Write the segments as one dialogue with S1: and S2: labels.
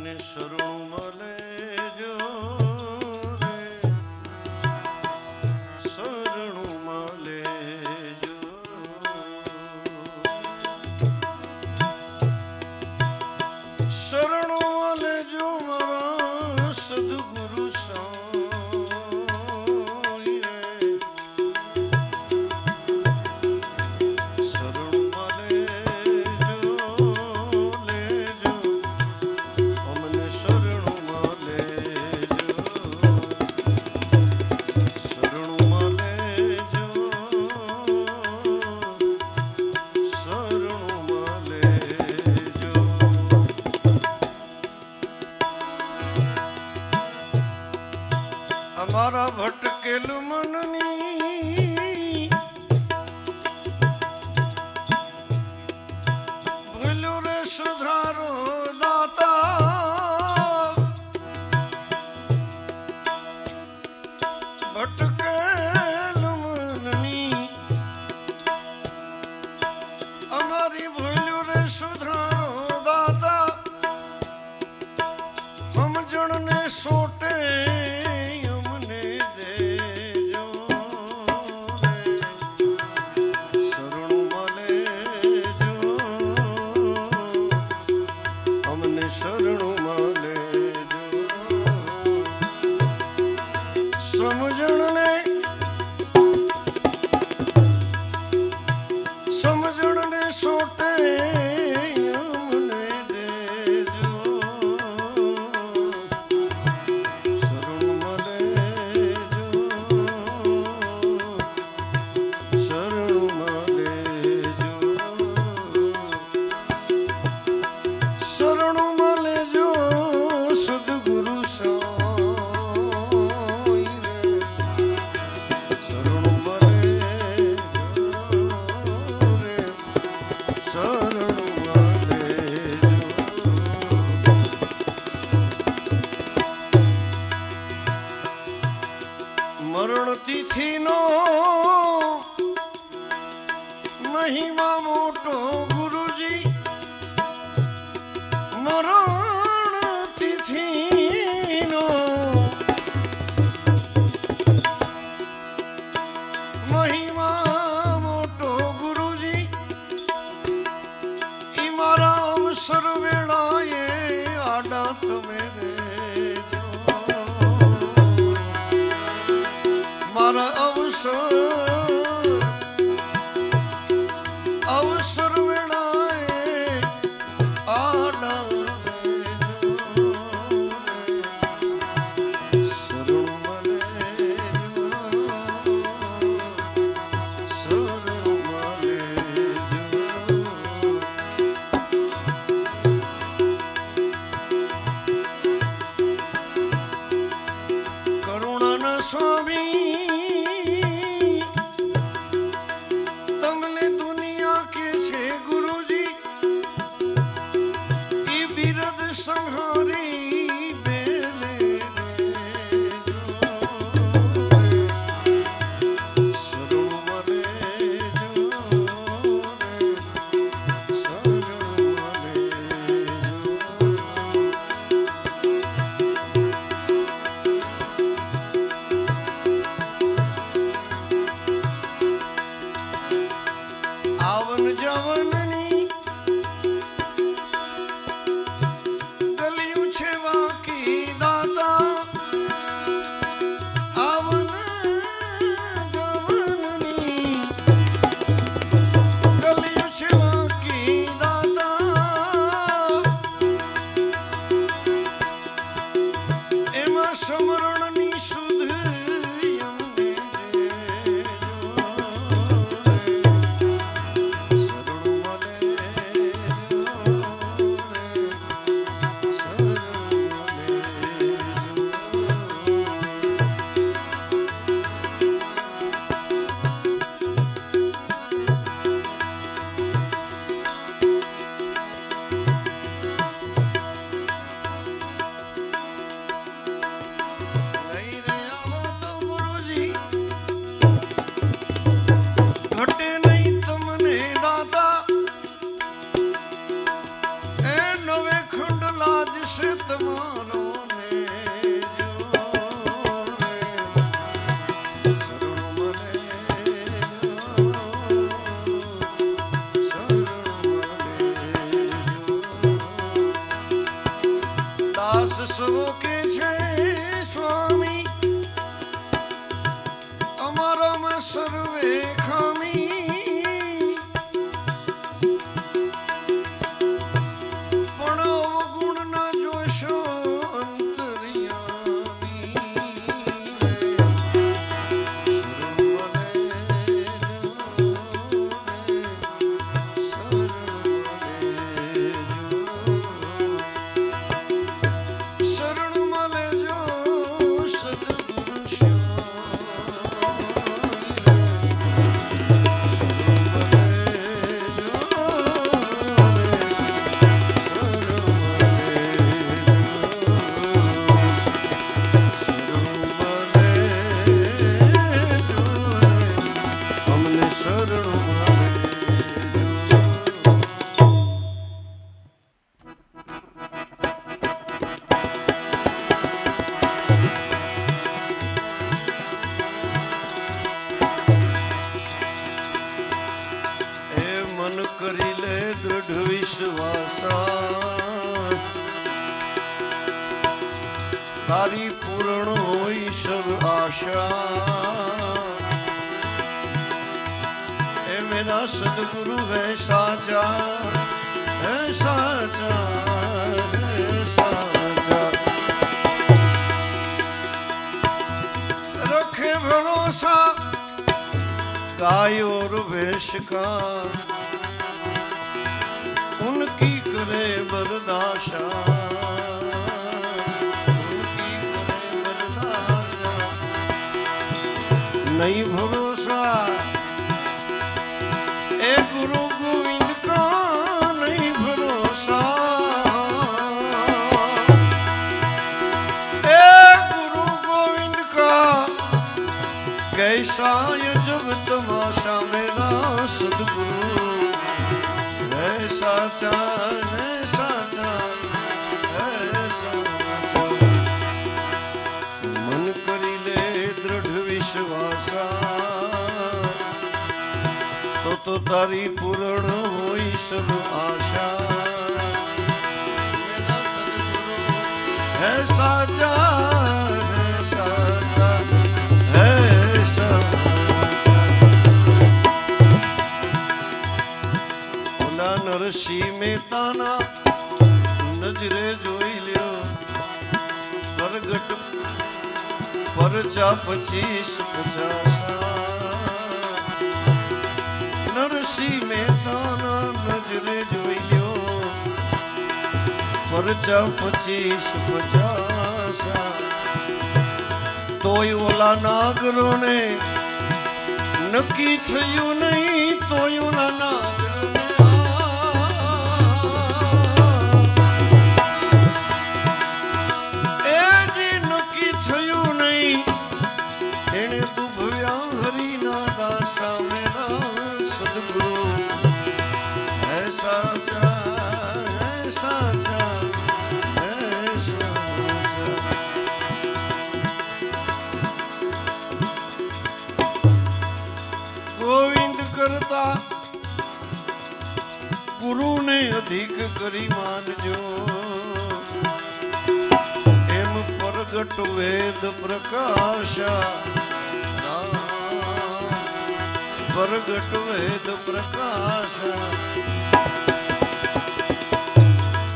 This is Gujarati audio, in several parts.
S1: અમને શરણું મળે જો રે, શરણું મળે જો, શરણું મળે જો મારા સદગુરુ અમારા ભટકેલ મનની ભૂલ્યું રે સુધારો દાતા, ભટકેલ મનની અમારી ભૂલ્યું રે સુધારો દાતા, સમજણને સોટે સમજણને સોટે અમને દેજો, શરણ મળે જો, શરણ મળે જો, શરણ મળે જો સદગુરુ મરણ તિથિનો મહિમા મોટો ગુરુજી, મરણ તિથિનો મહિમા મોટો ગુરુજી, ઈ મારા અવસર વેળાએ આડા તમે રેજો, મારા અવસર વેળાએ આડા દેજો, શરણ મળે જો, શરણ મળે જો, કરુણાના સ્વામી સંહારી બેલે શરણ મળે જો, શરણ મળે જો, આવન જવનની સમરણની સુધ અમને દેજો, શરણ મળે જો, શરણ મળે જો. મારો ને જો રે શરણ મને જો દાસ સૌ કે છે સ્વામી અમારામાં સર્વે ખામી પણ અવગુણ ના જોશો અંતર્યામી શરણ મને જો સદગુરુ કરી લે દૃઢ વિશ્વાસા તારી પૂર્ણ હોય સર્વ આશા એ મેરા સદગુરુ હે સાચા હે સાચા હે સાચા रखे भरोसा गाय और भैंस का उनकी करे बर्दाशा नहीं भरोसा ए गुरु गोविंद का नहीं भरोसा ए गुरु गोविंद का कैसा ये जब तमाशा मेरा सदगुरु है साचा है साचा है साचा मन करी ले दृढ़ विश्वासा तो तारी पूर्ण होई सब आशा है साचा નરસિંહ મહેતાના નજરે જોઈ લ્યો પ્રગટ પરચા 25-50 નરસિંહ મહેતાના નજરે જોઈ લ્યો પરચા 25-50 તોય ઓલા નાગરોને નક્કી થયું નહીં તોય ઓલા નાગરો ગોવિંદ કરતા ગુરુને અધિક કરી માનજો એમ પ્રગટ વેદ પ્રકાશા પ્રગટ વેદ પ્રકાશા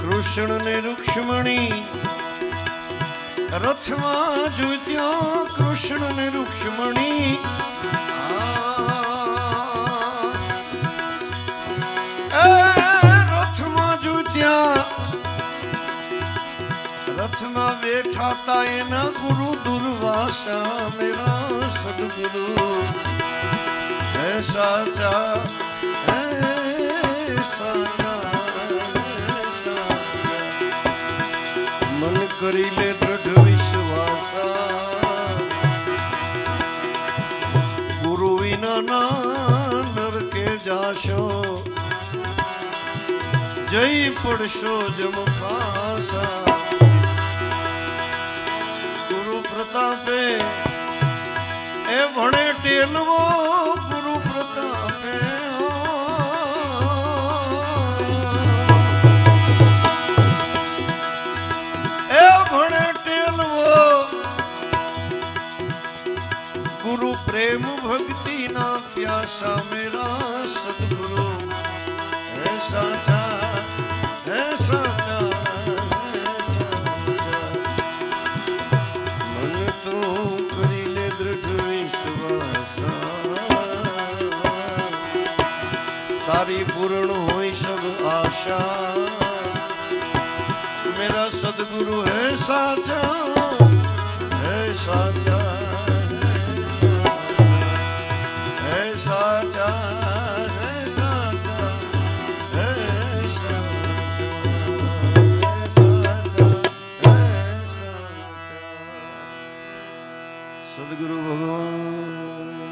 S1: કૃષ્ણ ને રૂક્ષ્મણી રથમાં જોત્યા કૃષ્ણ ને રૂક્ષ્મણી રથમાં બેઠા તા એના ગુરુ દુર્વાસા મેરા સદગુરુ હે સાચા હે સાચા મન કરી લે દૃઢ વિશ્વાસા ગુરુ વિના ના નરકે જાશો જઈ પડશો જમ ખાસા ટેલવો ગુરુ પ્રતાપે એ ભણે ટેલવો ગુરુ પ્રેમ ભક્તિ ના પ્યાસા મેરા સદગુરુ હે સાચા હે સાચા तारी पूर्ण होई सब आशा मेरा सदगुरु है साचा है साचा है साचा है साचा है साचा सदगुरु भगवान